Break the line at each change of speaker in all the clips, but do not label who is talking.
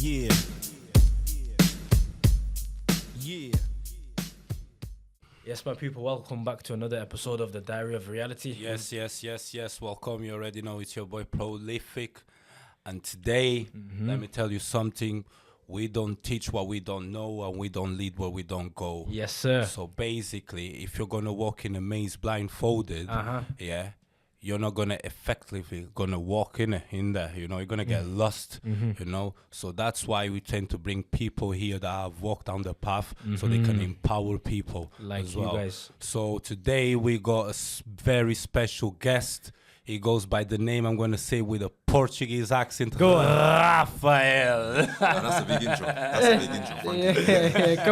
Yeah. Yeah. Yes, my people, welcome back to another episode of the Diary of Reality.
Yes. Welcome. You already know it's your boy Prolific. And today, let me tell you something. We don't teach what we don't know, and we don't lead where we don't go.
Yes, sir.
So basically, if you're gonna walk in a maze blindfolded, you're not gonna effectively gonna walk in there. You know, you're gonna get lost. You know, so that's why we tend to bring people here that have walked down the path, so they can empower people
Like
as
you
well.
guys.
So today we got a very special guest. He goes by the name I'm going to say with a Portuguese accent.
Go on.
Rafeal.
That's a big intro. Thank you.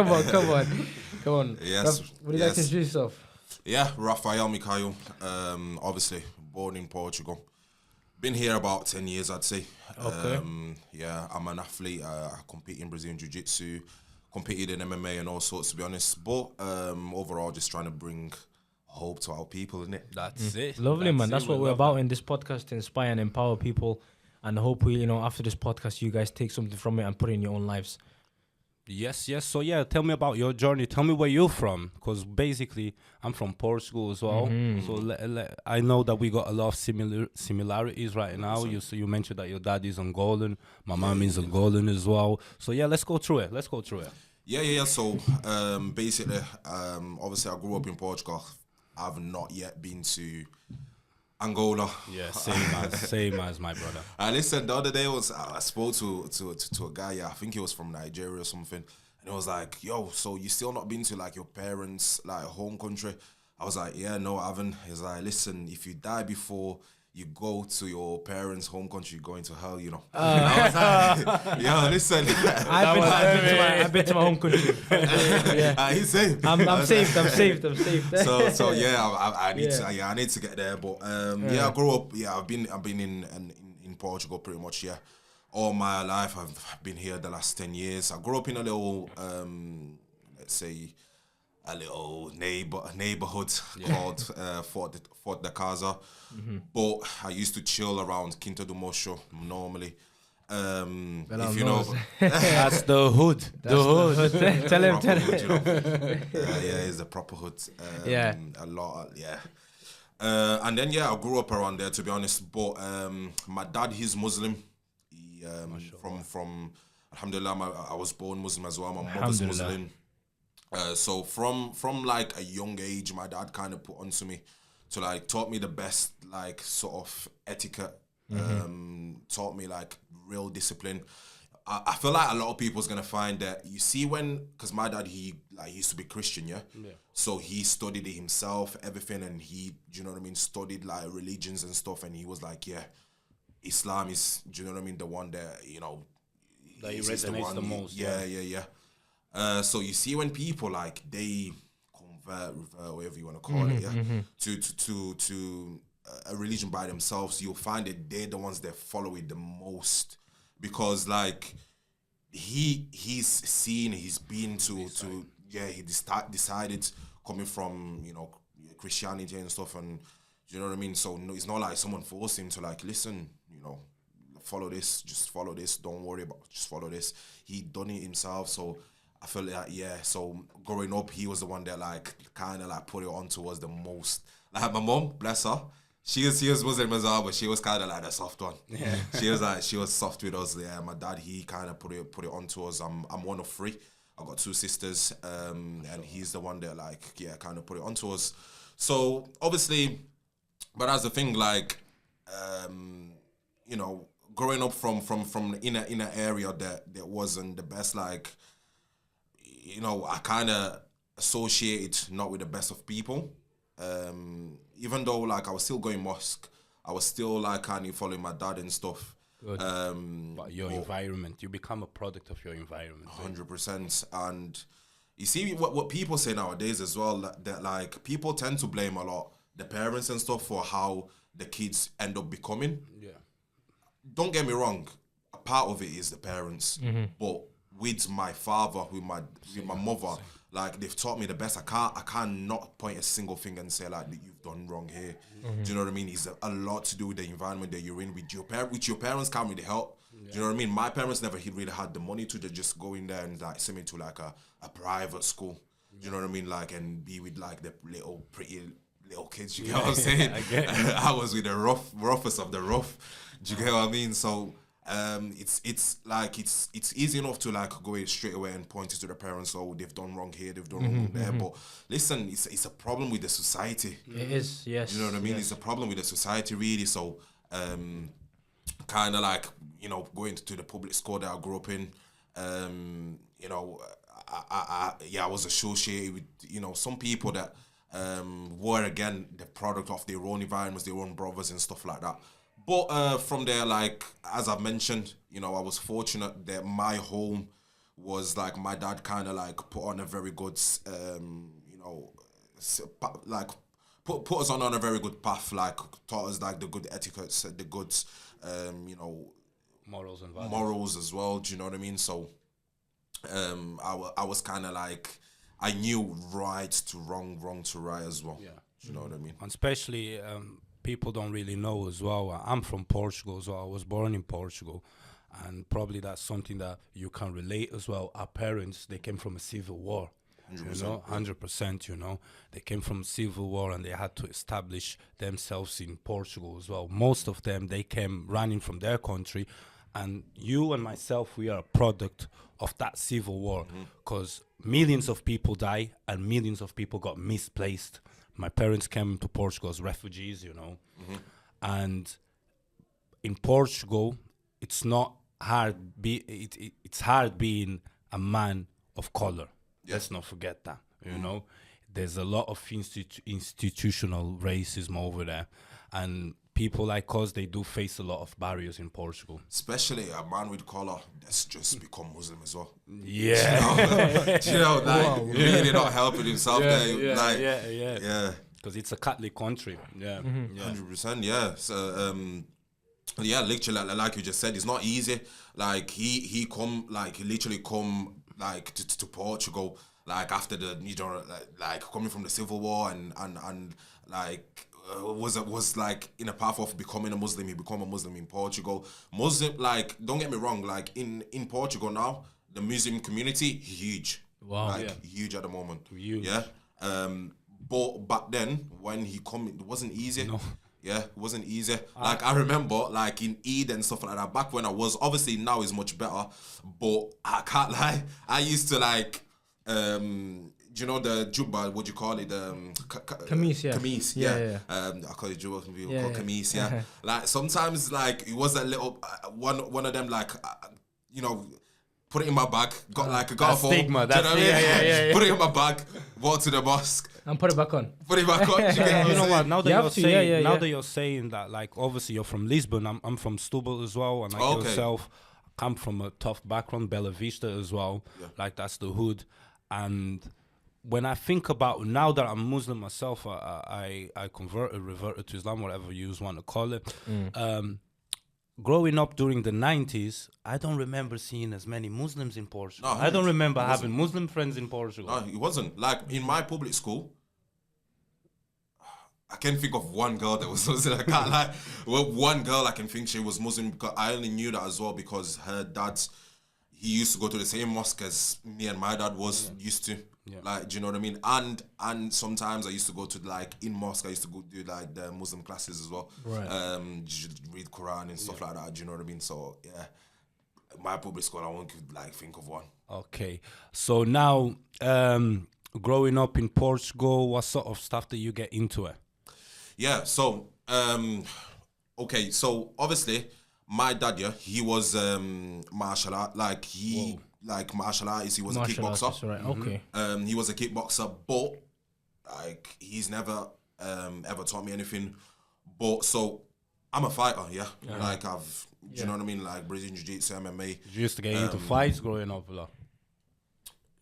Come on.
Yes,
Would you like to introduce yourself?
Yeah, Rafeal Mikail. Obviously, born in Portugal. Been here about 10 years, I'd say.
Okay.
Yeah, I'm an athlete. I compete in Brazilian Ju Jitsu, competed in MMA and all sorts, to be honest. But overall, just trying to bring hope to our people, isn't it?
That's it.
Lovely, man. That's what we're about in this podcast, to inspire and empower people. And hopefully, after this podcast, you guys take something from it and put it in your own lives.
Yes. So, yeah, tell me about your journey. Tell me where you're from. Because basically, I'm from Portugal as well. So, I know that we got a lot of similarities right now. You mentioned that your dad is Angolan. My mom is Angolan as well. So, yeah, let's go through it.
Yeah. So, basically, obviously, I grew up in Portugal. I've not yet been to Angola.
Yeah, same as my brother.
Listen, the other day I spoke to a guy. Yeah, I think he was from Nigeria or something, and he was like, "Yo, so you still not been to like your parents' like home country?" I was like, "Yeah, no, I haven't." He's like, "Listen, if you die before you go to your parents' home country, you're going to hell, you know." I was like, "Yo, listen,
I've been to my home country. Yeah.
He's safe.
I'm saved.
So yeah, I need to get there. But I grew up. Yeah, I've been in Portugal pretty much. Yeah, all my life I've been here the last 10 years. I grew up in a little let's say a little neighborhood called Fort da Casa. But I used to chill around Quinta do Mocho normally. If you know,
That's the hood.
Tell him.
hood, you know. Yeah, it's a proper hood. A lot. And then I grew up around there, to be honest. But my dad, he's Muslim. He from Alhamdulillah, I was born Muslim as well. My mother's Muslim. So from like a young age, my dad kind of put onto me to like taught me the best like sort of etiquette. Taught me like real discipline. I feel like a lot of people's gonna find that you see because my dad he used to be Christian, yeah. So he studied it himself, everything, and he, do you know what I mean, studied like religions and stuff, and he was like, yeah, Islam is, do you know what I mean, the one that
That he resonates the most.
Yeah. So you see when people like they convert, whatever you want to call it, to a religion by themselves, you'll find that they're the ones that follow it the most, because like he's been to he decided coming from Christianity and stuff, and you know what I mean. So no, it's not like someone forced him to like listen, follow this, just follow this, don't worry about, just follow this. He done it himself, so I feel like so growing up, he was the one that like kind of like put it onto us the most. Like my mom, bless her, she was Muslim as well, but she was kind of like the soft one. Yeah, she was soft with us. Yeah, my dad, he kind of put it onto us. I'm one of three. I got two sisters, and he's the one that like kind of put it onto us. So obviously, but that's the thing, like growing up from in a area that wasn't the best, like I kind of associated not with the best of people. Even though like I was still going mosque, I was still like kind of following my dad and stuff.
Good. But your environment, you become a product of your environment.
100%. And you see what people say nowadays as well, that like people tend to blame a lot the parents and stuff for how the kids end up becoming.
Yeah.
Don't get me wrong, a part of it is the parents, but with my father, with my mother, like they've taught me the best. I can't not point a single finger and say like that you've done wrong here. Do you know what I mean? It's a lot to do with the environment that you're in. With your parents can't really help. Do you know what I mean? My parents never really had the money to just go in there and like send me to like a private school. Do you know what I mean? Like, and be with like the little pretty little kids. You get what I'm saying? I was with the roughest of the rough. Do you get what I mean? So it's like it's easy enough to like go straight away and point it to the parents. Oh, they've done wrong here, they've done wrong there. But listen, it's a problem with the society.
It is, yes.
You know what I mean?
Yes.
It's a problem with the society, really. So kind of like, you know, going to the public school that I grew up in, you know, I was associated with, you know, some people that were, again, the product of their own environments, their own brothers and stuff like that. But from there, like, as I've mentioned, you know, I was fortunate that my home was, like, my dad kind of, like, put on a very good, you know, like, put us on a very good path, like, taught us, like, the good etiquettes, the good, you know,
morals and values.
Morals as well, do you know what I mean? So, I was kind of like, I knew right to wrong, wrong to right as well.
Yeah.
Do you know what I mean?
And especially, people don't really know as well. I'm from Portugal, so I was born in Portugal. And probably that's something that you can relate as well. Our parents, they came from a civil war.
100%,
You know, 100%, you know. They came from civil war and they had to establish themselves in Portugal as well. Most of them, they came running from their country. And you and myself, we are a product of that civil war, because millions of people died and millions of people got misplaced. My parents came to Portugal as refugees, you know. And in Portugal, it's not hard. It's hard being a man of color. Yeah. Let's not forget that. You know, there's a lot of institutional racism over there, and people like us, they do face a lot of barriers in Portugal.
Especially a man with collar that's just become Muslim as well.
Yeah.
Do you know, like, really not helping himself there.
Yeah. Because it's a Catholic country. Yeah.
100%, yeah. So, yeah, literally, like you just said, it's not easy. Like, he literally come, like, to Portugal, like, after the, you know, like coming from the Civil War and like, was like in a path of becoming a Muslim. He became a Muslim in Portugal. Muslim, like, don't get me wrong, like in Portugal now, the Muslim community huge.
Wow.
Like huge at the moment.
Huge.
Yeah. But back then when he come, it wasn't easy. No. Yeah, it wasn't easy. Like, I remember, like, in Eid and stuff like that, back when I was, obviously now is much better, but I can't lie, I used to, like, do you know the jubba, what do you call it?
Kameez, yeah.
Kameez, yeah. I call it jubba, some people call kameez, yeah. Like, sometimes, like, it was a little, one of them, like, you know, put it in my bag, got like a phone.
Stigma, that's,
you know what I mean? Yeah. Put it in my bag, walk to the mosque.
And put it back on.
Put it back on.
You know what? Now that you're saying that, like, obviously you're from Lisbon. I'm from Setúbal as well, and like yourself, I come from a tough background, Bella Vista as well. Yeah. Like, that's the hood. And when I think about, now that I'm Muslim myself, I reverted to Islam, whatever you want to call it. Growing up during the 90s, I don't remember seeing as many Muslims in Portugal. No, I don't remember having Muslim friends in Portugal.
No, it wasn't. Like, in my public school, I can't think of one girl that was Muslim. I can't lie. Well, one girl I can think she was Muslim, because I only knew that as well because her dad, he used to go to the same mosque as me and my dad was used to. Yeah. Like, do you know what I mean? And sometimes I used to go to, like, in mosque, I used to go do, like, the Muslim classes as well.
Right.
Read Quran and stuff like that. Do you know what I mean? So, yeah, my public school, I won't, like, think of one.
Okay. So now, growing up in Portugal, what sort of stuff do you get into it?
Yeah, so, okay, so obviously, my dad, yeah, he was martial art, like, like martial artist, he was a kickboxer.
Artist, right. Okay.
He was a kickboxer, but like he's never ever taught me anything. But so I'm a fighter, yeah. Like do you know what I mean? Like Brazilian Jiu Jitsu, MMA.
Did you used to get into fights growing up a lot?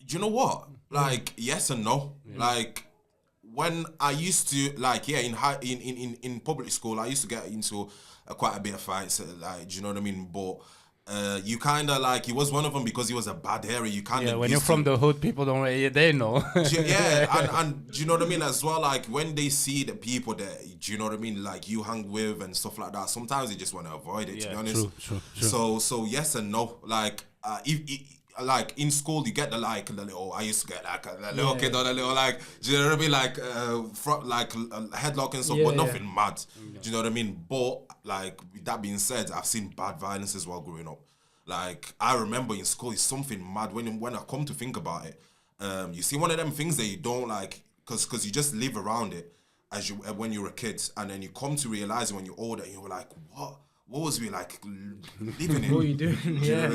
Do you know what? Like, yes and no. Yeah. Like, when I used to, like, in public school, I used to get into quite a bit of fights. Like, do you know what I mean? But you kind of like, he was one of them because he was a bad area. You kind of
when you're from the hood, people don't really, they know.
and do you know what I mean as well? Like when they see the people that, do you know what I mean? Like you hang with and stuff like that. Sometimes they just want to avoid it. To be honest.
True.
So yes and no. Like like in school, you get the little. I used to get like a little kid on a little like. Do you know what I mean? Like headlock and stuff, but nothing mad. Do you know what I mean? But like with that being said, I've seen bad violence as well growing up. Like I remember in school, it's something mad when I come to think about it. You see one of them things that you don't like because you just live around it as you when you're a kid, and then you come to realize it when you're older, and you're like, what was we like living in?
What are you doing?
Do you know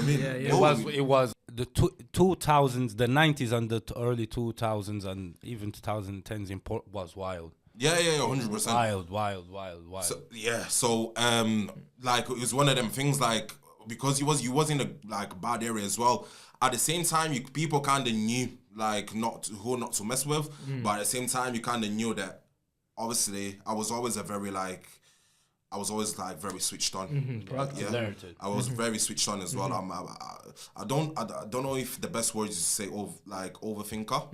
what I mean?
It was the 2000s, the 90s and the early 2000s and even 2010s in Port was wild.
Yeah, 100%.
Wild.
So like it was one of them things like because he was in a like bad area as well. At the same time, people kind of knew like who not to mess with, but at the same time, you kind of knew that. Obviously, I was always very switched on. I was very switched on as well. I don't know if the best word is to say overthinker.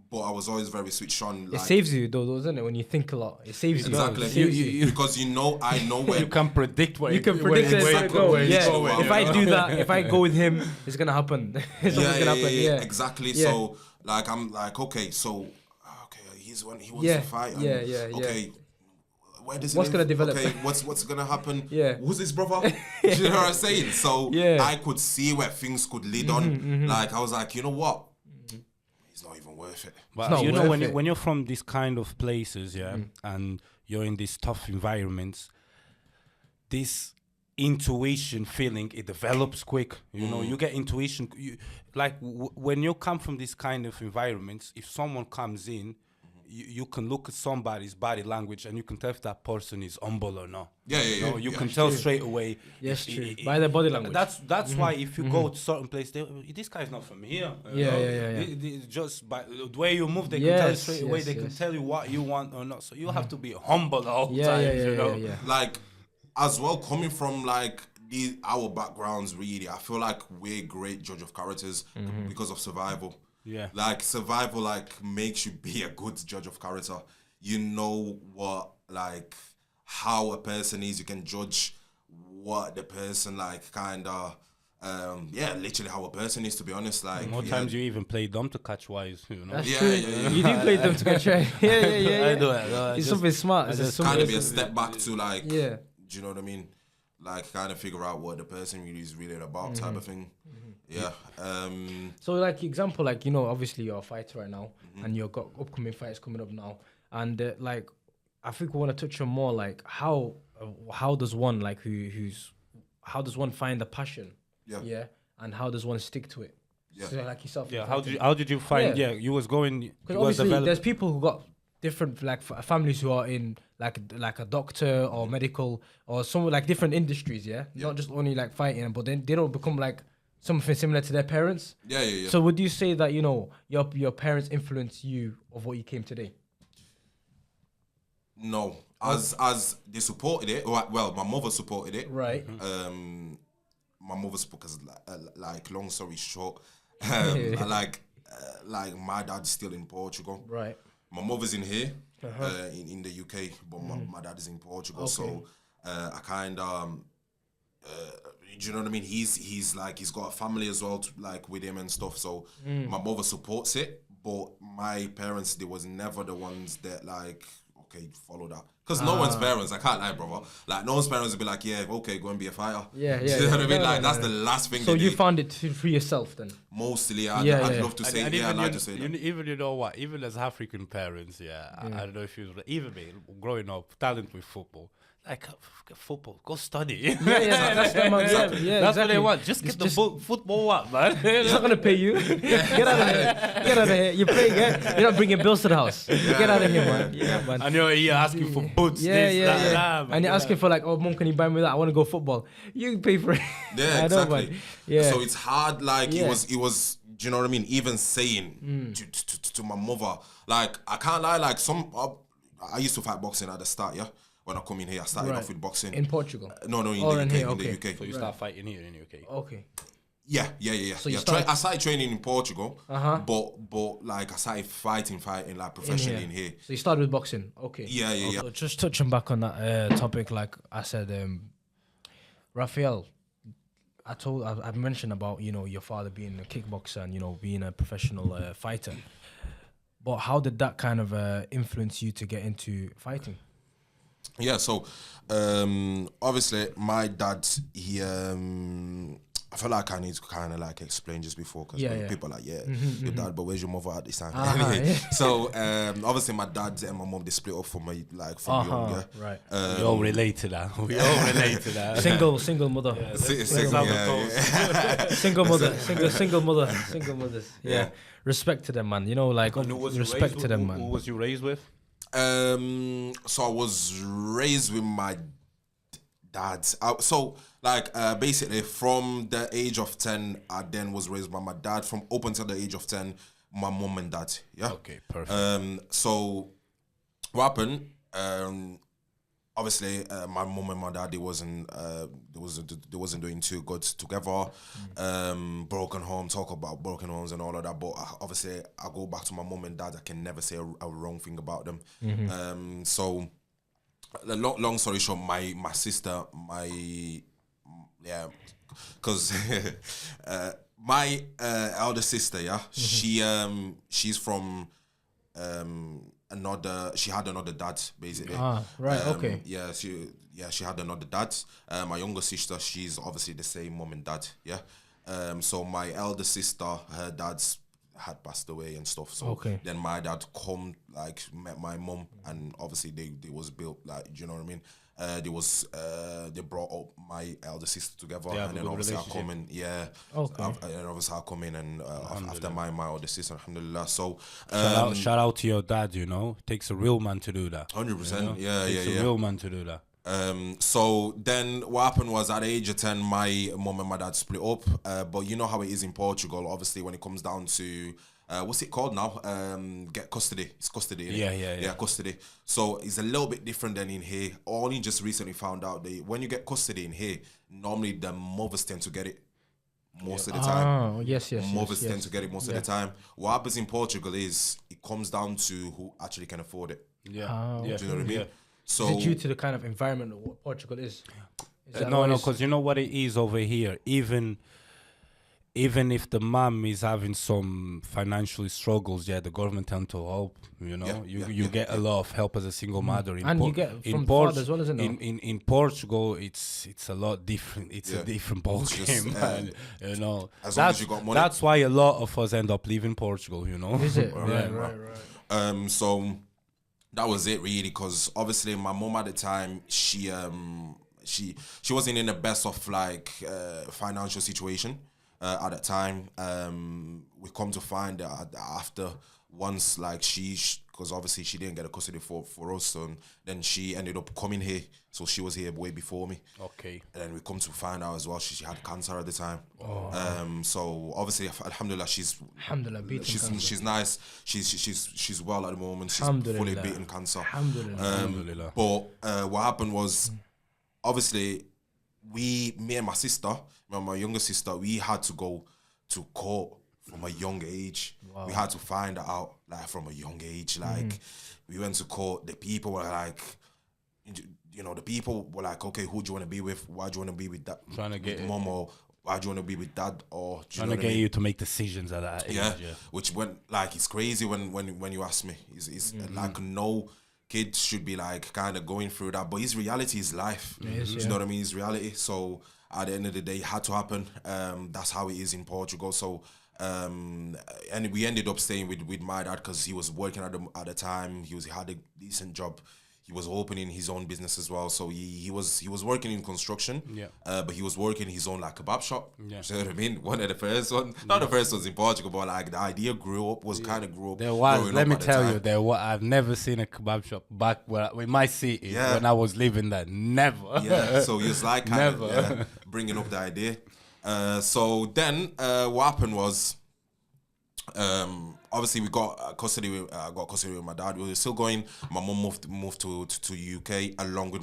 But I was always very switched on.
It saves you though, doesn't it? When you think a lot, it saves
exactly.
you.
Because I know where
you can predict where
you can predict it. If I do that, if I go with him, it's gonna happen. Something's gonna happen. Yeah,
exactly. So like I'm like he wants to fight. Okay. Where does
what's gonna develop?
Okay, what's gonna happen?
Yeah.
Who's his brother? Do you know what I'm saying? So I could see where things could lead on. Like I was like, you know what? It's not even worth it.
But you know when you're from these kind of places, and you're in these tough environments, this intuition feeling, it develops quick. You know, you get intuition. When you come from this kind of environments, if someone comes in, you can look at somebody's body language and you can tell if that person is humble or not. You can tell straight away.
Yes, true. By their body language.
That's why if you go to certain place, this guy's not from here. Just by the way you move, they can tell you straight away. They can tell you what you want or not. So you have to be humble all the time. You know?
Like as well, coming from like our backgrounds, really, I feel like we're great judge of characters because of survival.
Yeah,
like survival like makes you be a good judge of character. You know what, like how a person is. You can judge what the person like kind of literally how a person is, to be honest. Like
more times you even play dumb to catch wise, you know.
That's true. You do play dumb to catch wise. Yeah.
I do it.
It's something smart.
It's kind of be a step back to like do you know what I mean? Like kind of figure out what the person really is really about type of thing. So
like example, like, you know, obviously you're a fighter right now and you've got upcoming fights coming up now, and like I think we want to touch on more like how does one like how does one find a passion and how does one stick to it, so like yourself,
how did you find you was going,
because obviously there's people who got different like families who are in like a doctor or medical or some like different industries, not just only like fighting, but then they don't become like something similar to their parents. So would you say that, you know, your parents influenced you of what you came today?
No, as they supported it. Well, my mother supported it.
Right.
My mother's because like long story short, like my dad's still in Portugal.
Right.
My mother's in here, in the UK, but my dad is in Portugal. Okay. So I kind of. Do you know what I mean? He's like he's got a family as well, like with him and stuff. So my mother supports it, but my parents, they was never the ones that like follow that, because no one's parents, I can't lie, brother. Like no one's parents would be like, go and be a fighter. Do you know what I mean? Like that's the last thing.
So you found it for yourself then?
Mostly, I'd love to say. I'd like to say that.
Even you know what? Even as African parents, I don't know if you even me growing up, talent with football. Like football, go study.
That's what they want.
Just get the football up, man.
It's not gonna pay you. Get out of here. Get out of here. You're paying. You're not bringing bills to the house. Get out of here, man. Yeah, man.
And you're asking for boots.
And you're asking for like, oh, mom, can you buy me that? I want to go football. You pay for it.
Yeah, exactly. So it's hard. Like it was. Do you know what I mean? Even saying to my mother, like I can't lie. Like I used to fight boxing at the start, when I come in here. I started off with boxing.
In Portugal?
No, in the UK.
So you start fighting here in the UK?
Okay.
Yeah.
So you
I started training in Portugal, but like I started fighting like professionally in here.
So you started with boxing, okay?
Yeah.
So just touching back on that topic, like I said, Rafeal, I mentioned about your father being a kickboxer and being a professional fighter, but how did that kind of influence you to get into fighting?
Yeah, so obviously my dad, he I feel like I need to kind of like explain just before because people are like, your dad, but where's your mother at this time? So obviously my dad and my mom, they split up from young,
right.
We all relate to that. We all relate to that.
Single mother. Single mothers. Yeah. Respect to them, man. Respect to them, man.
Who was you raised with?
So I was raised with my dad. Basically from the age of 10, I then was raised by my dad. From up until the age of 10, my mom and dad. Yeah.
Okay, perfect.
So what happened? Obviously, my mom and my dad, they wasn't doing too good together. Broken home, talk about broken homes and all of that. But obviously, I go back to my mom and dad. I can never say a wrong thing about them. So, long story short, my sister, because my elder sister, she's from she had another dad basically.
Okay.
She had another dad. My younger sister, she's obviously the same mom and dad. So my elder sister, her dad's had passed away and stuff. So then my dad met my mom, and obviously they was built like, do you know what I mean? They brought up my elder sister together, and then obviously I come in, and obviously I come in and after my older sister, alhamdulillah. So
shout out to your dad. Takes a real man to do that.
100%.
Takes a real man to do that.
So then what happened was at the age of 10, my mom and my dad split up. But you know how it is in Portugal, obviously, when it comes down to what's it called now? Get custody. It's custody.
Yeah,
custody. So it's a little bit different than in here. I only just recently found out that when you get custody in here, normally the mothers tend to get it most of the time.
Yes.
Mothers tend to get it most of the time. What happens in Portugal is it comes down to who actually can afford it.
Do
you know what I mean?
Yeah.
So
is it due to the kind of environment of what Portugal is?
No, because you know what it is over here. Even if the mom is having some financial struggles, the government tend to help. You get a lot of help as a single mother.
You get from the father as well, isn't it?
In Portugal, it's a lot different. It's a different ballgame, man.
As long as you got money.
That's why a lot of us end up leaving Portugal.
Is it?
Right. So that was it really, because obviously my mom at the time, she wasn't in the best of financial situation at that time. We come to find that after once because obviously she didn't get a custody for us, and then she ended up coming here, so she was here way before me.
Okay. And
then we come to find out as well she had cancer at the time. So obviously alhamdulillah she's nice. She's well at the moment. She's fully beaten cancer.
Alhamdulillah.
But what happened was obviously me and my sister, my younger sister, we had to go to court from a young age. Wow. We had to find out from a young age. We went to court. The people were like, okay, who do you want to be with? Why do you want to be with that?
Trying to get
mom, or why do you want to be with dad? Or
trying to get you to make decisions at that age.
Yeah. Which it's crazy when you ask me. It's no kid should be kind of going through that, but his reality is life. Do you know what I mean? His reality. So at the end of the day, it had to happen. That's how it is in Portugal. So and we ended up staying with my dad because he was working at the time. He had a decent job. He was opening his own business as well. So he was working in construction. But he was working his own kebab shop. You know what I mean? One of the first ones. Not the first ones in Portugal, but the idea grew up.
Let me tell you, I've never seen a kebab shop back where in my city when I was living there. Never.
Yeah. So he was bringing up the idea. So then what happened was Obviously we got custody. I got custody with my dad. We were still going. My mom moved to UK along with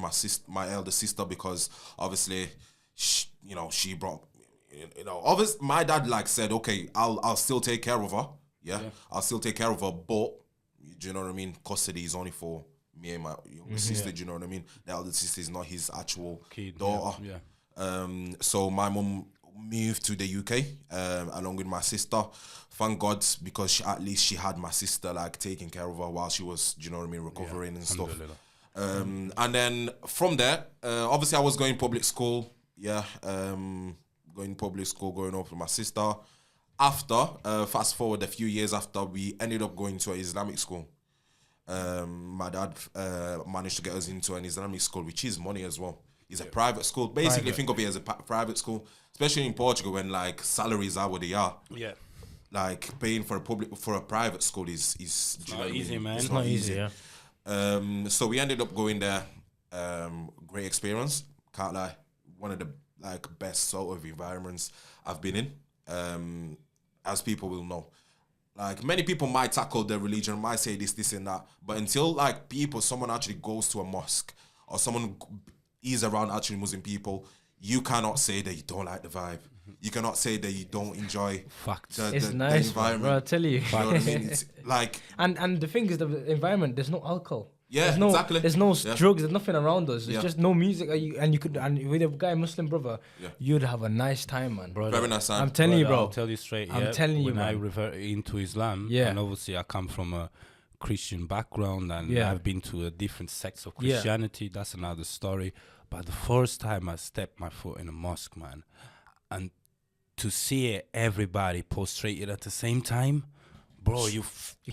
my elder sister, because obviously, she brought. Obviously my dad said, okay, I'll still take care of her. Yeah, I'll still take care of her, but do you know what I mean? Custody is only for me and my younger sister. Do you know what I mean? The elder sister is not his actual daughter.
Yeah.
So my mom moved to the UK along with my sister. Thank God, because at least she had my sister taking care of her while she was, do you know what I mean, recovering and stuff. And then from there, obviously I was going public school. Yeah, going public school, going up with my sister. After, fast forward a few years after, we ended up going to an Islamic school. My dad managed to get us into an Islamic school, which is money as well. It's a private school. Basically, think of it as a private school, especially in Portugal when salaries are what they are.
Yeah.
Paying for a private school is
not easy, man.
It's not easy. Yeah. So we ended up going there. Great experience. Can't lie. One of the best sort of environments I've been in. As people will know. Many people might tackle their religion, might say this and that, but until someone actually goes to a mosque or someone is around actually Muslim people, you cannot say that you don't like the vibe. You cannot say that you don't enjoy
it's nice,
the environment.
Bro, I tell you.
You know what I mean? It's
and the thing is, the environment, there's no alcohol.
Yeah, exactly.
There's no drugs. There's nothing around us. There's just no music. And with a guy, Muslim brother, you'd have a nice time, man.
Brother,
very nice time.
I'm telling you, bro.
I'll tell you straight.
I'm telling you,
when
man.
I revert into Islam, and obviously I come from a Christian background, and I've been to a different sects of Christianity. That's another story. But the first time I stepped my foot in a mosque, man, and to see everybody prostrated at the same time. Bro, you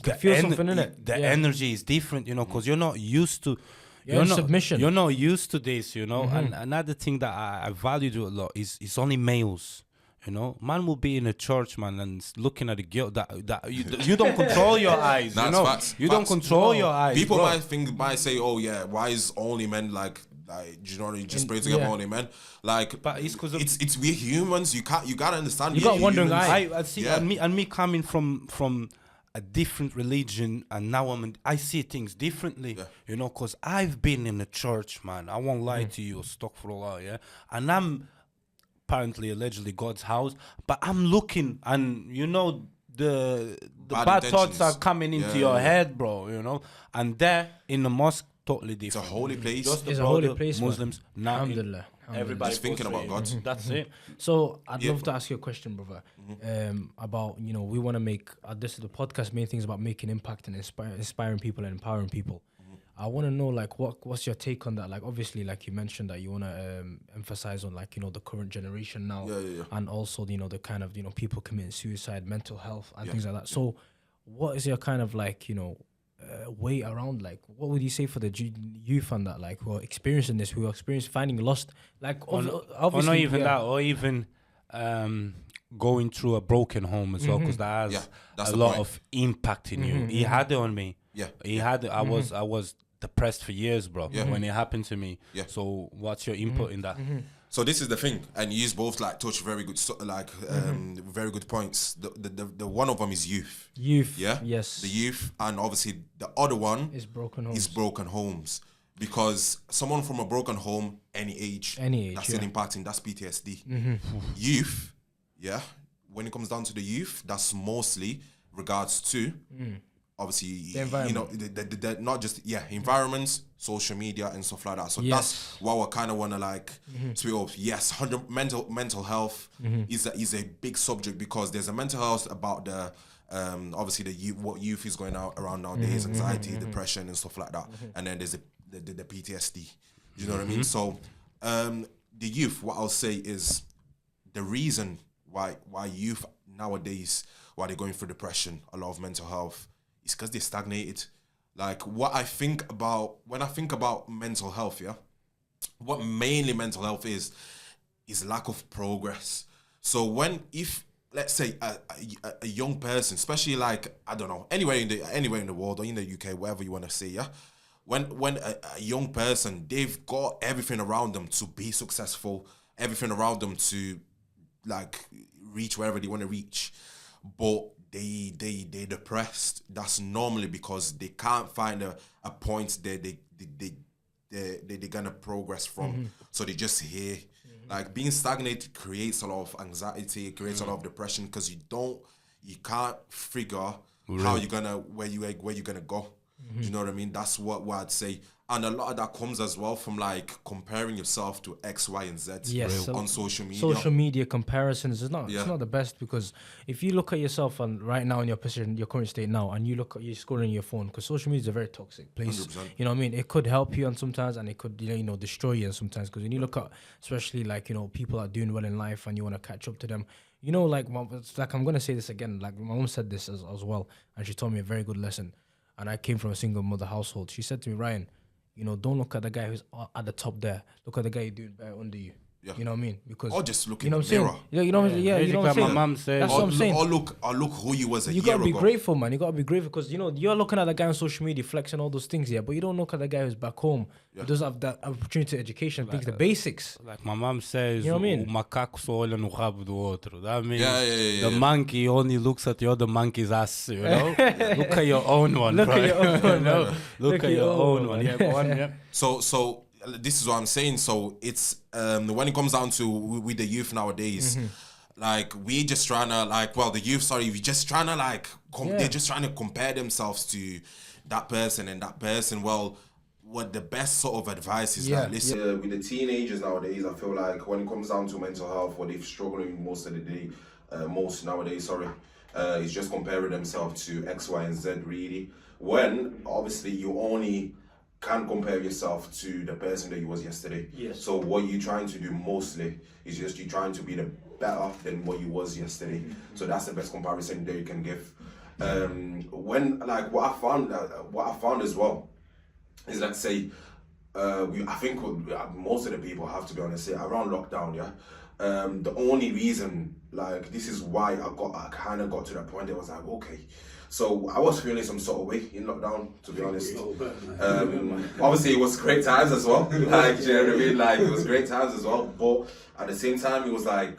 can feel something in it.
The energy is different, because you're not used to.
You're not submission.
You're not used to this, And another thing that I value a lot is only males. Man will be in a church, man, and looking at a girl that you don't control your eyes.
That's facts.
You don't control your eyes.
People
bro.
might say, oh yeah, why is only men do you know, you just pray together only men.
But it's because
it's we humans. You gotta understand.
You got wandering eye.
I see, and me coming from a different religion, and now I see things differently. Because I've been in a church, man. I won't lie to you, astaghfirullah, and I'm apparently allegedly God's house, but I'm looking, and the bad thoughts are coming into your head, bro. And there in the mosque, totally different.
It's a holy place.
It's a holy place,
Muslims. Now
everybody's thinking about God.
That's it.
So I'd love to ask you a question, brother. About we want to make this is the podcast. Main things about making impact and inspiring people and empowering people. I want to know what's your take on that? Obviously, you mentioned that you want to emphasize on the current generation now, and also the kind of people committing suicide, mental health, and things like that. So, what is your kind of way around? What would you say for the youth and that who are experiencing this, who are experiencing finding lost, obviously,
or not even that, or even going through a broken home as well, because that has a lot of impact in you. He had it on me. He had it. I was depressed for years, bro, when it happened to me. So what's your input in that?
So this is the thing, and you both touch very good very good points. The one of them is youth.
Yes,
the youth, and obviously the other one
is broken homes. Because someone from a broken home, any age that's still impacting, that's PTSD. Youth, when it comes down to the youth, that's mostly regards to obviously, the not just environments, social media and stuff like that. So that's what we kind of want to speak of. Yes, mental health is a big subject, because there's a mental health about the obviously what youth is going out around nowadays, anxiety, depression and stuff like that. And then there's the PTSD. You know what I mean? So the youth, what I'll say is the reason why youth nowadays, why they're going through depression, a lot of mental health, is because they're stagnated. What I think about when I think about mental health, what mainly mental health is lack of progress. So if let's say a young person, especially I don't know, anywhere in the world or in the UK, wherever you want to say, when a young person, they've got everything around them to be successful, everything around them to reach wherever they want to reach, but
they're depressed. That's normally because they can't find a point that they're gonna progress from. So they just here. Like being stagnated creates a lot of anxiety, it creates a lot of depression because you can't figure how you're gonna where you're gonna go. Do you know what I mean? That's what I'd say. And a lot of that comes as well from like comparing yourself to X, Y, and Z on social media.
Social media comparisons is not it's not the best, because if you look at yourself and right now in your position, your current state now, and you look at you scrolling your phone, because social media is a very toxic place.
100%.
You know what I mean? It could help you and sometimes, and it could destroy you and sometimes, because when you look at especially like people are doing well in life and you want to catch up to them. It's like I'm gonna say this again. Like my mom said this as well, and she told me a very good lesson. And I came from a single mother household. She said to me, Ryan, don't look at the guy who's at the top there. Look at the guy doing better under you. Yeah. You know what I mean? Because
or just look in the mirror.
Yeah, you know what I'm saying?
My mom said.
That's what I'm saying.
Or look who you was a year ago.
You gotta be grateful, man. You gotta be grateful because you're looking at the guy on social media flexing all those things, but you don't look at the guy who's back home who doesn't have that opportunity to education, things, the basics.
Like my mom says,
you know what I mean?
O macaco só olha no rabo do outro. That means
the
monkey only looks at the other monkey's ass. Look at your own one.
Look at your own one.
Look at your own one. Yeah, go on. Yeah.
So this is what I'm saying. So it's when it comes down to with the youth nowadays, like we just trying to the youth. We just trying to they're just trying to compare themselves to that person and that person. Well, what the best sort of advice is listen. With the teenagers nowadays, I feel like when it comes down to mental health, what they're struggling most of the day, most nowadays, is just comparing themselves to X, Y, and Z. Really, when obviously you only can't compare yourself to the person that you was yesterday.
Yes.
So what you're trying to do mostly is just you're trying to be the better than what you was yesterday. So that's the best comparison that you can give. When what I found as well is I think most of the people have to be honest say around lockdown, the only reason this is why I kind of got to that point that was okay. So I was feeling some sort of way in lockdown, to be honest. Obviously, it was great times as well. Do you know what I mean? It was great times as well. But at the same time, it was do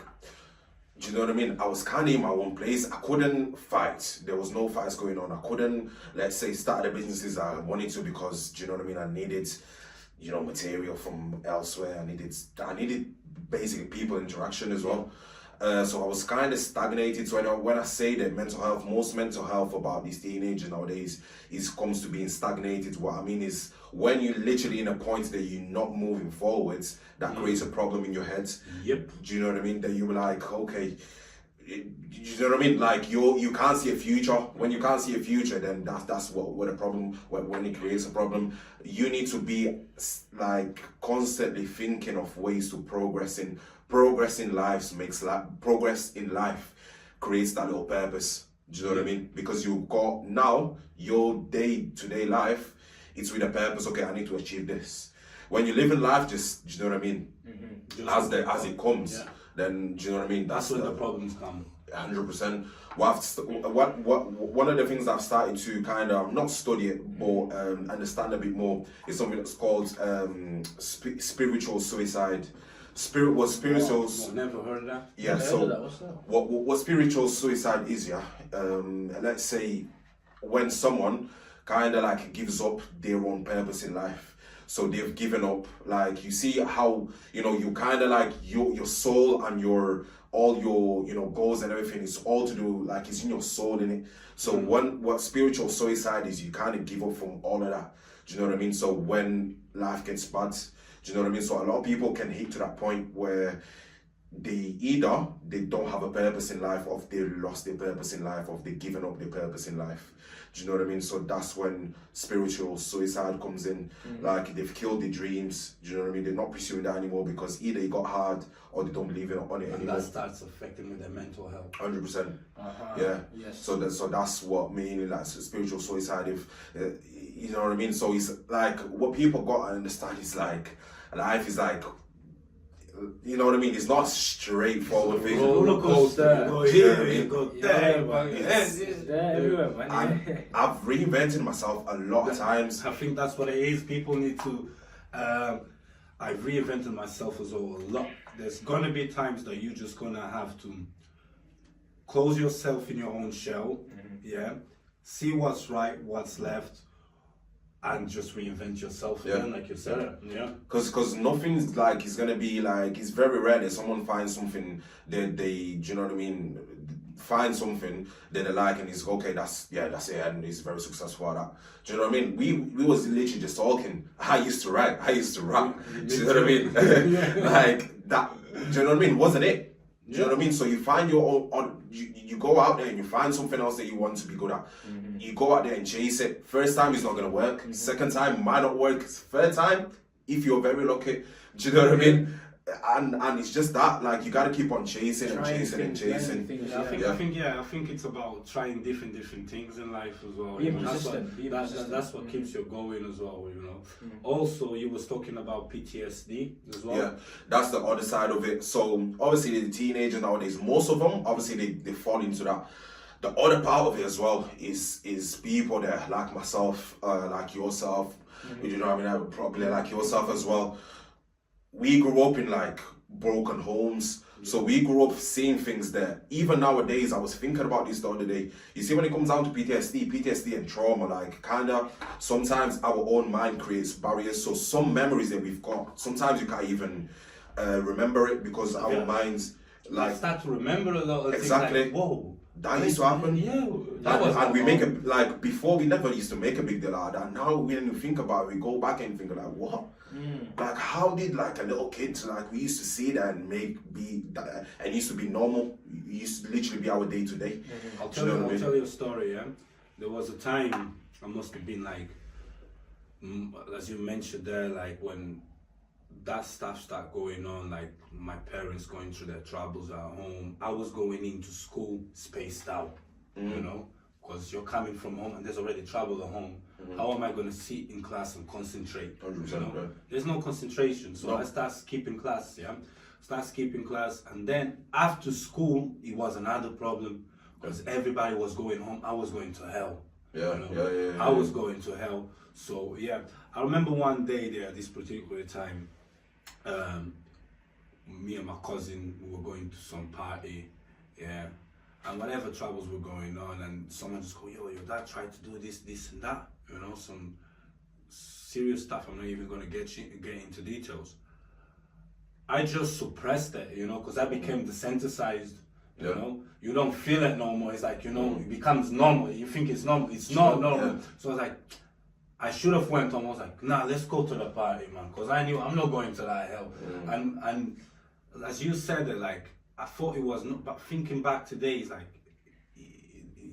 you know what I mean? I was kind of in my own place. I couldn't fight. There was no fights going on. I couldn't, let's say, start the businesses I wanted to because, do you know what I mean? I needed, material from elsewhere. I needed basically people interaction as well. So I was kind of stagnated. So when I say that most mental health about these teenagers nowadays comes to being stagnated. What I mean is when you're literally in a point that you're not moving forwards, that creates a problem in your head.
Yep.
Do you know what I mean? That you're okay. You know what I mean? You can't see a future. When you can't see a future, then that's what a problem. When it creates a problem, you need to be constantly thinking of ways to progress in life progress in life creates that little purpose. Do you know what I mean? Because you got now your day-to-day life, it's with a purpose. Okay, I need to achieve this. When you live in life, just do you know what I mean? As it comes, then do you know what I mean?
That's when the problems come.
100%. One of the things I've started to kind of not study it, but understand a bit more is something that's called spiritual suicide. Spiritual.
Never heard of that.
Yeah. So what spiritual suicide is? Let's say when someone kind of gives up their own purpose in life. So they've given up. You see how you kind of your soul and all your goals and everything is all to do it's in your soul in it. So what spiritual suicide is, you kind of give up from all of that. Do you know what I mean? So when life gets bad, do you know what I mean? So a lot of people can hit to that point where they don't have a purpose in life, or they lost their purpose in life, or they've given up their purpose in life. Do you know what I mean? So that's when spiritual suicide comes in. They've killed their dreams. Do you know what I mean? They're not pursuing that anymore because either it got hard or they don't believe on it anymore.
And that starts affecting their mental health.
100%. Yeah. Yes. So that's what mainly spiritual suicide. If you know what I mean. So it's what people got to understand is life is you know what I mean? It's not a straightforward thing.
Roller coaster. Go here, you go there.
Everywhere, man.
I've reinvented myself a lot of times.
I think that's what it is. People need to. I've reinvented myself as well a lot. There's gonna be times that you're just gonna have to close yourself in your own shell, yeah, see what's right, what's left, and just reinvent yourself again, like you said. Yeah.
Because nothing's like, it's gonna be like, it's very rare that someone finds something that they, do you know what I mean? Find something that they like and it's okay, that's it, and he's very successful at that. Do you know what I mean? We was literally just talking. I used to write, I used to rap. Do you know what I mean? Like that, do you know what I mean? Wasn't it? Do you know what I mean? So you find your own, you go out there and you find something else that you want to be good at. You go out there and chase it. First time it's not gonna work. Second time might not work. Third time, if you're very lucky, do you know what I mean? And it's just that, like, you gotta keep on chasing and chasing and chasing.
I think it's about trying different things in life as well.
Be persistent.
That's what keeps you going as well, you know. Also, you was talking about PTSD as well.
Yeah, that's the other side of it. So obviously the teenagers nowadays, most of them, obviously they fall into that. The other part of it as well is people that like myself, like yourself, you know what I mean, probably like yourself as well. We grew up in like broken homes, so we grew up seeing things that even nowadays, I was thinking about this the other day. You see, when it comes down to PTSD and trauma, like kinda sometimes our own mind creates barriers. So some memories that we've got, sometimes you can't even remember it because our minds like
start to remember a lot of
exactly.
things like, whoa,
that used to happen.
Yeah,
and we make it like before. We never used to make a big deal out of that. Now when you think about it, we go back and think like, what? Like how did like a little kid, like we used to see that and and used to be normal. It used to literally be our day to day.
I'll tell you a story. Yeah, there was a time I must have been like, as you mentioned there, like when that stuff started going on, like my parents going through their troubles at home. I was going into school spaced out, you know, because you're coming from home and there's already trouble at home. How am I going to sit in class and concentrate?
100%,
you know?
right.
There's no concentration, so I start skipping class, and then after school, it was another problem because everybody was going home. I was going to hell. I was going to hell. So yeah, I remember one day there, this particular time, me and my cousin, we were going to some party, and whatever troubles were going on, and someone just go, your dad tried to do this and that, you know, some serious stuff. I'm not even going to get into details. I just suppressed it, you know, because I became desensitized, you know. You don't feel it no more. It's like, you know, it becomes normal. You think it's normal. It's not normal. So I was like, I should have went on. I was like, nah, let's go to the party, man, because I knew I'm not going to that hell. And as you said it, like, I thought it was not, but thinking back today, it's like,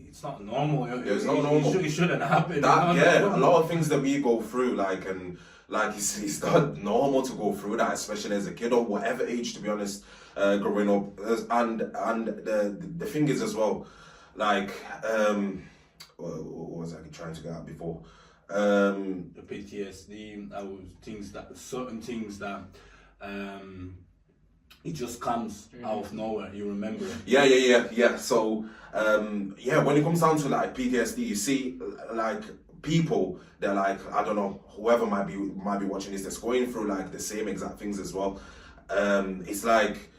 it's not normal.
It's not normal.
It shouldn't happen.
A lot of things that we go through, like it's not normal to go through that, especially as a kid or whatever age, to be honest, growing up. And the thing is as well, like, what was I trying to get at before?
The PTSD, certain things that it just comes out of nowhere. You remember it.
Yeah. So when it comes down to like PTSD, you see like people that like, I don't know, whoever might be watching this that's going through like the same exact things as well. It's like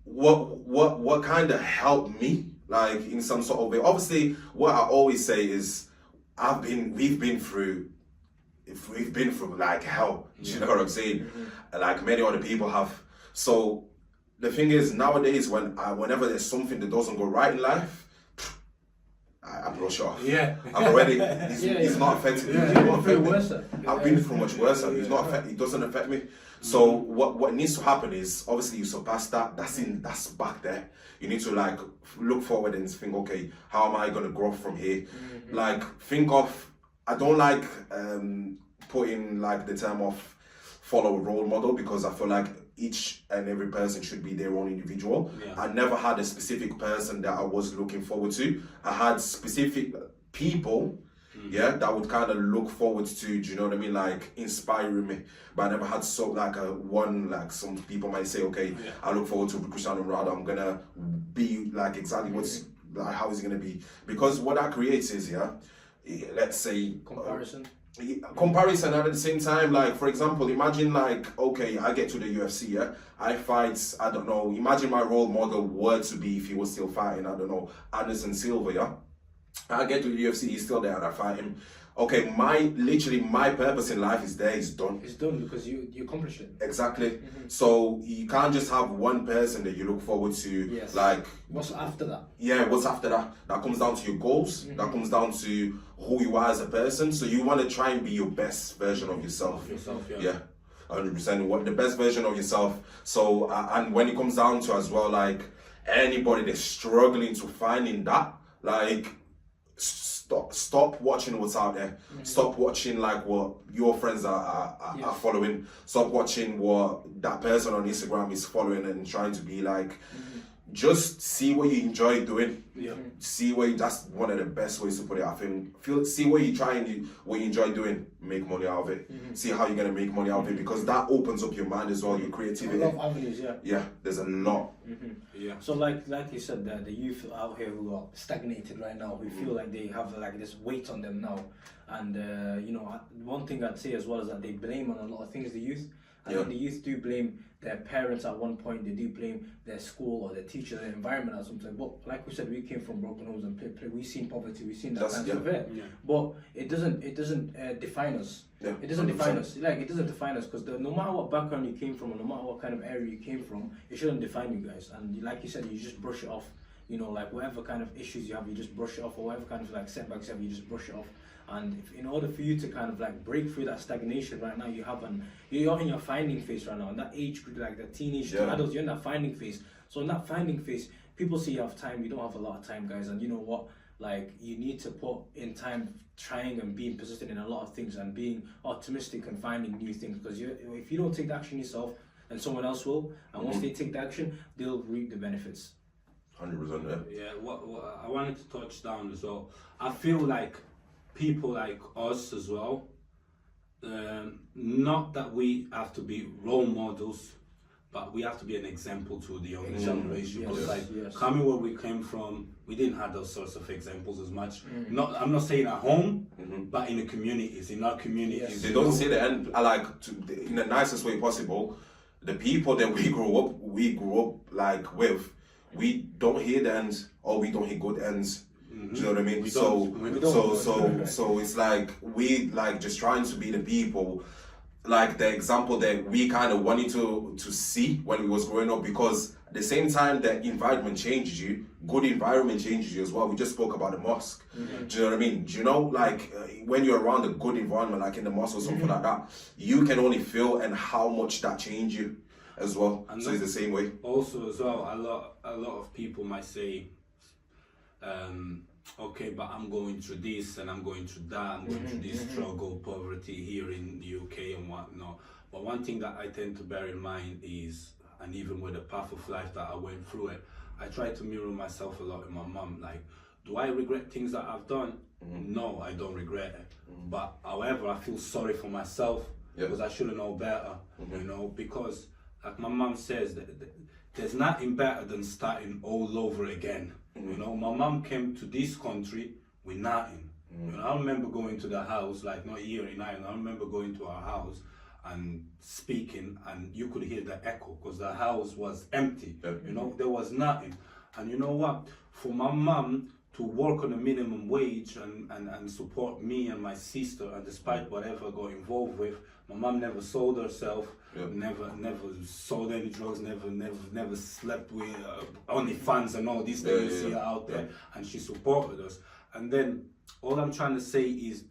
what kind of helped me, like in some sort of way. Obviously, what I always say is we've been through like hell. Do you know what I'm saying? Like many other people have. So the thing is, nowadays, whenever there's something that doesn't go right in life, I brush off.
Yeah.
I'm already. It's not affecting me. I've been through much worse. It doesn't affect me. So what needs to happen is, obviously you surpass that. That's back there. You need to like look forward and think, okay, how am I gonna grow from here? Like think of. I don't like putting like the term of follow a role model, because I feel like each and every person should be their own individual. I never had a specific person that I was looking forward to. I had specific people that would kind of look forward to, do you know what I mean, like inspiring me. But I never had like some people might say, okay, I look forward to Cristiano Ronaldo, I'm gonna be like exactly how is it gonna be, because what that creates is let's say
comparison.
comparison at the same time, like for example, imagine like, okay, I get to the UFC, yeah, I fight, I don't know, imagine my role model were to be, if he was still fighting, I don't know, Anderson Silva, yeah, I get to the UFC, he's still there and I fight him. Okay, my purpose in life is there, it's done.
It's done because you accomplished it.
Exactly. So you can't just have one person that you look forward to.
Yes.
Like,
what's after that?
Yeah, what's after that? That comes down to your goals. That comes down to who you are as a person. So you want to try and be your best version of yourself. Yeah. 100%. What the best version of yourself. So and when it comes down to as well, like anybody that's struggling to finding that, like stop watching what's out there. Stop watching like what your friends are following. Stop watching what that person on Instagram is following and trying to be like. Just see what you enjoy doing. See that's one of the best ways to put it. I think see what what you enjoy doing, make money out of it. See how you're gonna make money out of it, because that opens up your mind as well, your creativity.
A lot of avenues,
yeah, there's a lot.
So like you said, the youth out here who are stagnated right now, who feel like they have like this weight on them now, and one thing I'd say as well is that they blame on a lot of things, the youth. I think the youth do blame their parents at one point, they do blame their school or their teacher, their environment at something. But like we said, we came from broken homes and we've seen poverty, we've seen that kind of it. But it doesn't define us. It doesn't define us. Like, it doesn't define us, because no matter what background you came from, or no matter what kind of area you came from, it shouldn't define you guys. And like you said, you just brush it off. Like whatever kind of issues you have, you just brush it off, or whatever kind of like setbacks you have, you just brush it off. And in order for you to kind of like break through that stagnation right now, you're in your finding phase right now. In that age group, like the teenage to adults, you're in that finding phase. So in that finding phase, people say you have time. You don't have a lot of time, guys. And you know what? Like, you need to put in time trying and being persistent in a lot of things and being optimistic and finding new things. Because if you don't take the action yourself, then someone else will. And once they take the action, they'll reap the benefits.
100%.
Yeah. What I wanted to touch down as well. I feel like people like us as well, not that we have to be role models, but we have to be an example to the younger generation. Because coming where we came from, we didn't have those sorts of examples as much. I'm not saying at home, but in the communities, in our communities.
They don't see the end. In the nicest way possible. The people that we grew up like with, we don't hear the ends, or we don't hear good ends. Do you know what I mean? So it's like we like just trying to be the people, like the example that we kind of wanted to see when we was growing up, because at the same time that environment changes you, good environment changes you as well. We just spoke about the mosque. Do you know what I mean? Do you know, like when you're around a good environment, like in the mosque or something like that, you can only feel and how much that changed you as well. And so it's the same way.
Also as well, a lot of people might say, okay, but I'm going through this and I'm going through that, I'm going through this struggle, poverty here in the UK and whatnot. But one thing that I tend to bear in mind is, and even with the path of life that I went through it, I try to mirror myself a lot in my mum. Like, do I regret things that I've done? No, I don't regret it. But however, I feel sorry for myself because I should have known better, because like my mum says, that there's nothing better than starting all over again. My mum came to this country with nothing. I remember going to the house, like not here in Ireland, I remember going to our house and speaking, and you could hear the echo because the house was empty. There was nothing. And you know what? For my mum to work on a minimum wage and support me and my sister, and despite whatever I got involved with, my mum never sold herself, never sold any drugs, never slept with OnlyFans and all these things you see out there, and she supported us. And then all I'm trying to say is,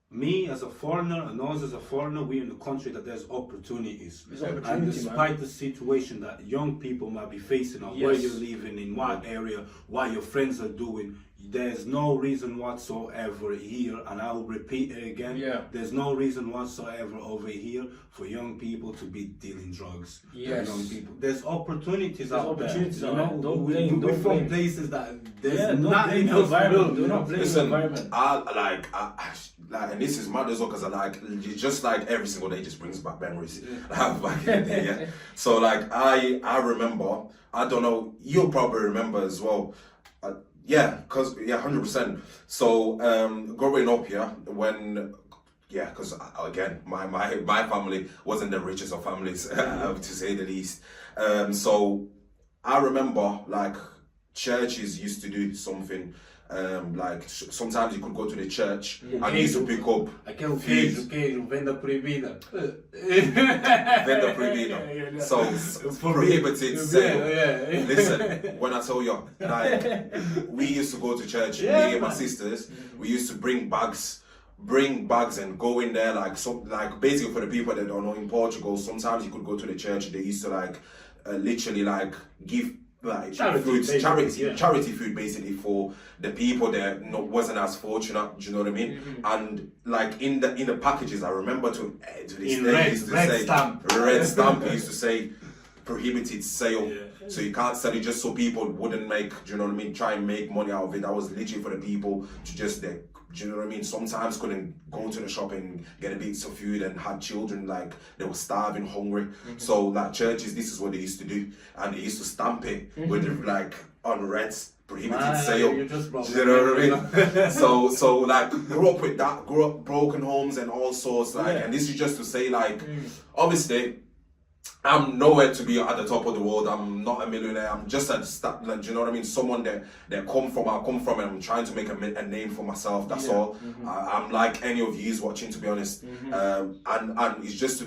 me as a foreigner and us as a foreigner, we're in the country that there's opportunities. And despite the situation that young people might be facing, or where you're living, in what area, what your friends are doing, there's no reason whatsoever here, and I'll repeat it again, there's no reason whatsoever over here for young people to be dealing drugs. Young people. There's opportunities out there. We're from places that there's nothing else to do.
Listen, and this is mad as well, because just like every single day just brings back memories back in the day, So like I remember, I don't know, you'll probably remember as well. 100%. So growing up, when yeah, because again, my family wasn't the richest of families, to say the least. So I remember like churches used to do something. Like sometimes you could go to the church and you used to pick up
queijo, venda proibida.
Venda proibida. So prohibited sale. Listen, when I tell you, like we used to go to church, me and my sisters, we used to bring bags and go in there like basically for the people that don't know, in Portugal, sometimes you could go to the church, they used to like literally like give like charity food basically for the people that wasn't as fortunate. Do you know what I mean? And like in the packages, I remember to this day used to say red stamp. It used to say prohibited sale. So you can't sell it just so people wouldn't make, do you know what I mean, try and make money out of it. That was literally for the people to just, do you know what I mean, sometimes couldn't go to the shop and get a bit of food and had children, like they were starving, hungry. So like churches, this is what they used to do. And they used to stamp it with like on reds, prohibited sale. Do you know what I mean? so like grew up with that, grew up broken homes and all sorts, like, and this is just to say like, obviously, I'm nowhere to be at the top of the world. I'm not a millionaire. I'm just at like, do you know what I mean? Someone that I come from, and I'm trying to make a name for myself. That's all. I'm like any of you watching, to be honest. And it's just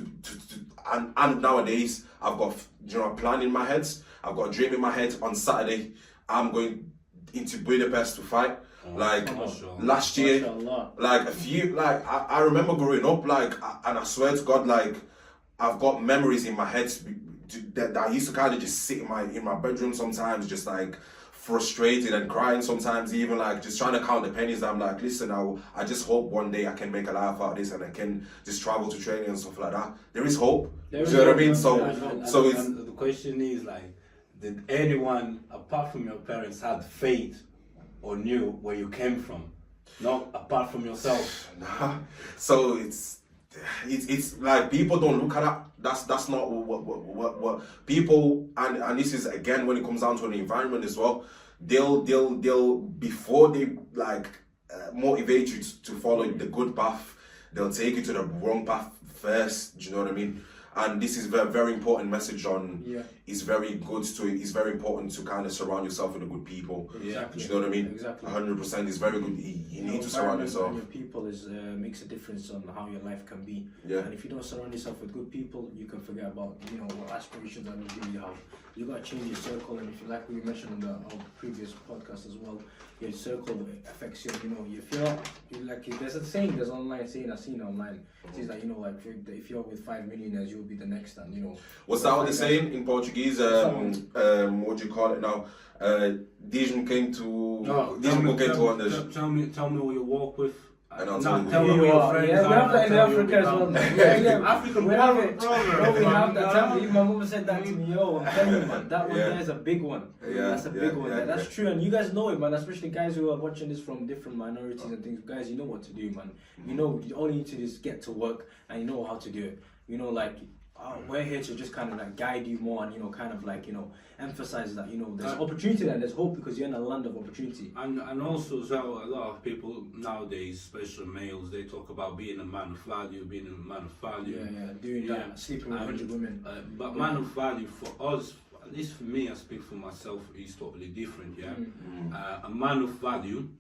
and nowadays I've got, you know, a plan in my head. I've got a dream in my head. On Saturday, I'm going into Budapest to fight. Like last year, like a few, like I remember growing up, like, and I swear to God, like, I've got memories in my head that I used to kind of just sit in my bedroom sometimes, just like frustrated and crying sometimes, even like just trying to count the pennies. I'm like, listen, I just hope one day I can make a life out of this and I can just travel to training and stuff like that. There is hope. Do you know what I mean? So it's
the question is like, did anyone apart from your parents had faith or knew where you came from? Not apart from yourself.
Nah. So it's like people don't look at that. That's not what people, and this is again when it comes down to the environment as well. They'll before they like motivate you to follow the good path, they'll take you to the wrong path first. Do you know what I mean? And this is a very important message on. It's very important to kind of surround yourself with the good people.
Exactly.
Do you know what I mean?
Exactly.
100% is very good. You need to surround yourself.
Your people makes a difference on how your life can be. And if you don't surround yourself with good people, you can forget about, you know, what aspirations and dreams you have. You gotta change your circle, and if you like what you mentioned on our previous podcast as well, your circle affects you. You know, if you're like, there's a saying, there's online saying, I've seen online. It says that, you know, like if you're with 5 millionaires, you'll be the next, and you know.
What's that what they're saying in Portuguese? What do you call it now? Diz-me quem tu andas.
Tell me who you walk with.
And I'll tell
me who your friends are.
We have that in Africa as well.
African,
we have it. Bro, we have that. My mom said that to me. Yo, I'm telling you, man, that one there is a big one. That's a big one. That's true, and you guys know it, man. Especially guys who are watching this from different minorities and things. Guys, you know what to do, man. You know, you only need to just get to work, and you know how to do it. You know, like. We're here to just kind of like guide you more and, you know, kind of like, you know, emphasize that, you know, there's opportunity and there's hope because you're in a land of opportunity.
And also as well, a lot of people nowadays, especially males, they talk about being a man of value,
doing that, sleeping with 100 women.
But man of value for us, at least for me, I speak for myself, is totally different, a man of value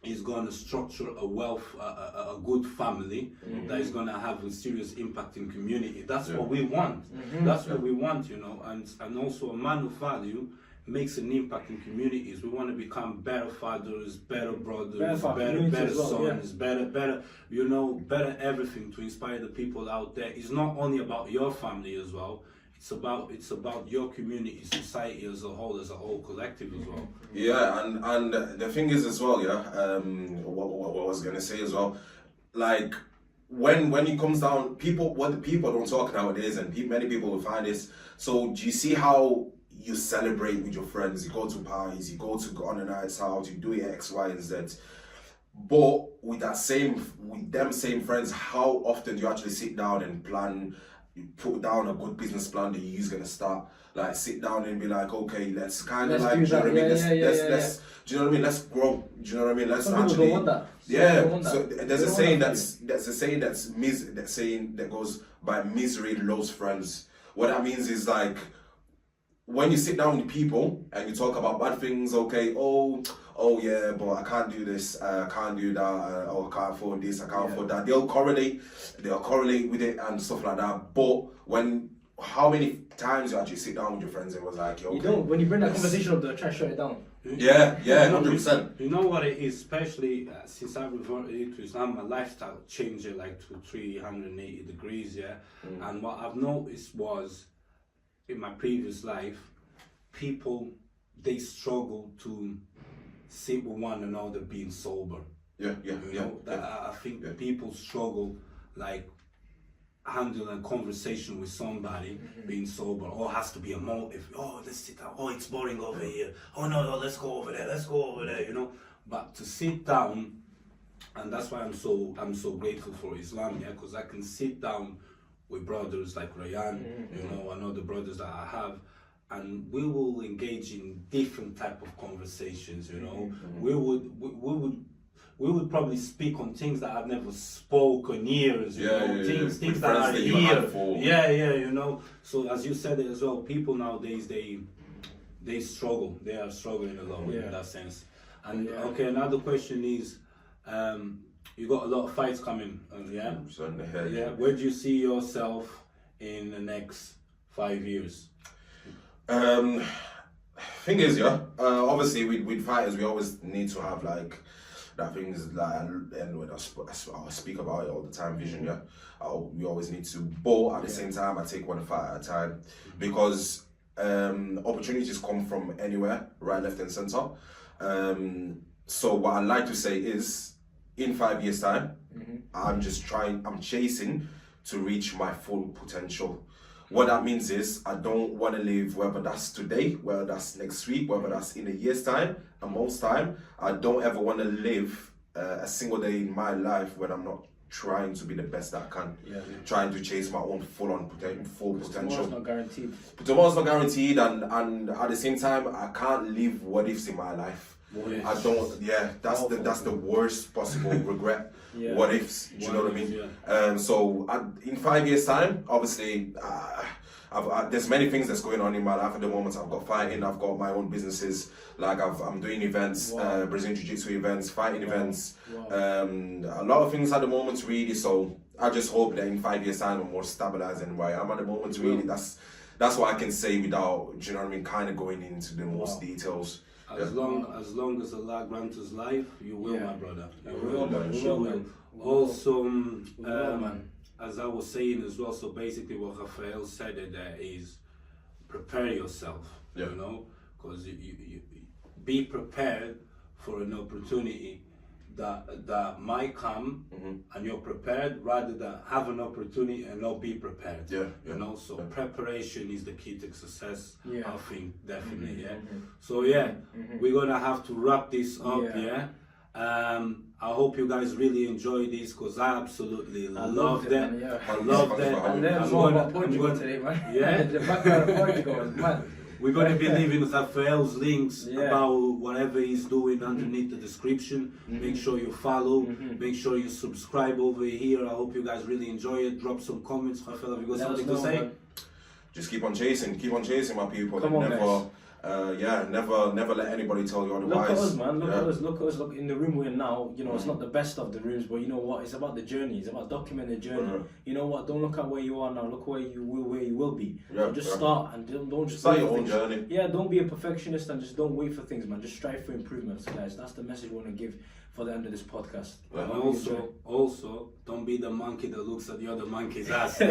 is going to structure a good family that is going to have a serious impact in community. That's what we want. That's what we want, you know. And also a man of value makes an impact in communities. We want to become better fathers, better brothers, better sons, better, you know, better everything to inspire the people out there. It's not only about your family as well. It's about your community, society as a whole collective as well.
Yeah, and the thing is as well, what I was gonna say as well, like when it comes down, what the people don't talk nowadays, and many people will find this. So do you see how you celebrate with your friends? You go to parties, you go on a night out, you do your X, Y, and Z. But with them same friends, how often do you actually sit down and plan you put down a good business plan that you're gonna start. Like sit down and be like, okay, let's kind of like, do you know what I mean? Let's, do you know what I mean? Let's grow. Do you know what I mean? Let's
Some people
actually,
don't want that.
So there's a saying that goes by misery loves friends. What that means is like, when you sit down with people and you talk about bad things, okay, oh yeah, but I can't do this, I can't do that, I can't afford this, I can't afford that. They'll correlate with it and stuff like that. But how many times you actually sit down with your friends and was like, okay,
you don't, when you bring that conversation up, they'll try to shut it down.
Yeah, 100%.
You know what it is, especially since I reverted to Islam, my lifestyle changed like to 380 degrees, and what I've noticed was, in my previous life, people, they struggle to sit with one another being sober. I think people struggle like handling a conversation with somebody being sober, or has to be a motive. Oh, let's sit down. Oh, it's boring over here. Oh no, let's go over there, you know. But to sit down, and that's why I'm so grateful for Islam, because I can sit down with brothers like Rayan, you know, and other brothers that I have, and we will engage in different type of conversations, you know. We would probably speak on things that I've never spoken years, you know, things that are here. You know. So as you said it as well, people nowadays they struggle. They are struggling a lot in that sense. And okay, another question is, you got a lot of fights coming, Where do you see yourself in the next 5 years?
Thing is, obviously with fighters, we always need to have like that thing is like, and when I speak about it all the time, vision, we always need to, but at the same time, I take one fight at a time, because opportunities come from anywhere, right, left and center. So what I like to say is, in 5 years time, I'm chasing to reach my full potential. What that means is, I don't want to live, whether that's today, whether that's next week, whether that's in a year's time, and most time, I don't ever want to live a single day in my life when I'm not trying to be the best that I can, trying to chase my own full potential.
Tomorrow's not guaranteed.
Tomorrow's not guaranteed, and at the same time, I can't live what ifs in my life. I don't. That's the worst possible regret. What ifs? Do you know what I mean? So in 5 years' time, obviously, there's many things that's going on in my life at the moment. I've got fighting. I've got my own businesses. Like I'm doing events, Brazilian Ju Jitsu events, fighting events. A lot of things at the moment, really. So I just hope that in 5 years' time, I'm more stabilized than where I am at the moment. Really, that's what I can say without, do you know what I mean, kind of going into the most details.
As long as Allah grants us life, you will, my brother.
You will.
Also, as I was saying as well, so basically what Rafeal said there is, prepare yourself, you know, because you be prepared for an opportunity that might come, and you're prepared, rather than have an opportunity and not be prepared. You know, so preparation is the key to success. I think definitely. So we're gonna have to wrap this up. I hope you guys really enjoy this, because I absolutely loved it. I loved it.
I learned more about Portugal today, man. The background of Portugal is mad.
We're going to be leaving Rafeal's links about whatever he's doing underneath the description. Make sure you follow. Make sure you subscribe over here. I hope you guys really enjoy it. Drop some comments. Rafeal, have you got something to say?
Man. Just keep on chasing, my people.
Come on, guys.
Never let anybody tell you otherwise.
Look at us, man. Look at us. Look in the room we're in now. You know, it's not the best of the rooms, but you know what? It's about the journey. It's about documenting the journey. You know what? Don't look at where you are now. Look where you will be. So just start, and don't just
start your own journey.
Yeah, don't be a perfectionist, and just don't wait for things, man. Just strive for improvements, guys. That's the message we want to give for the end of this podcast.
And also, don't be the monkey that looks at the other monkey's ass.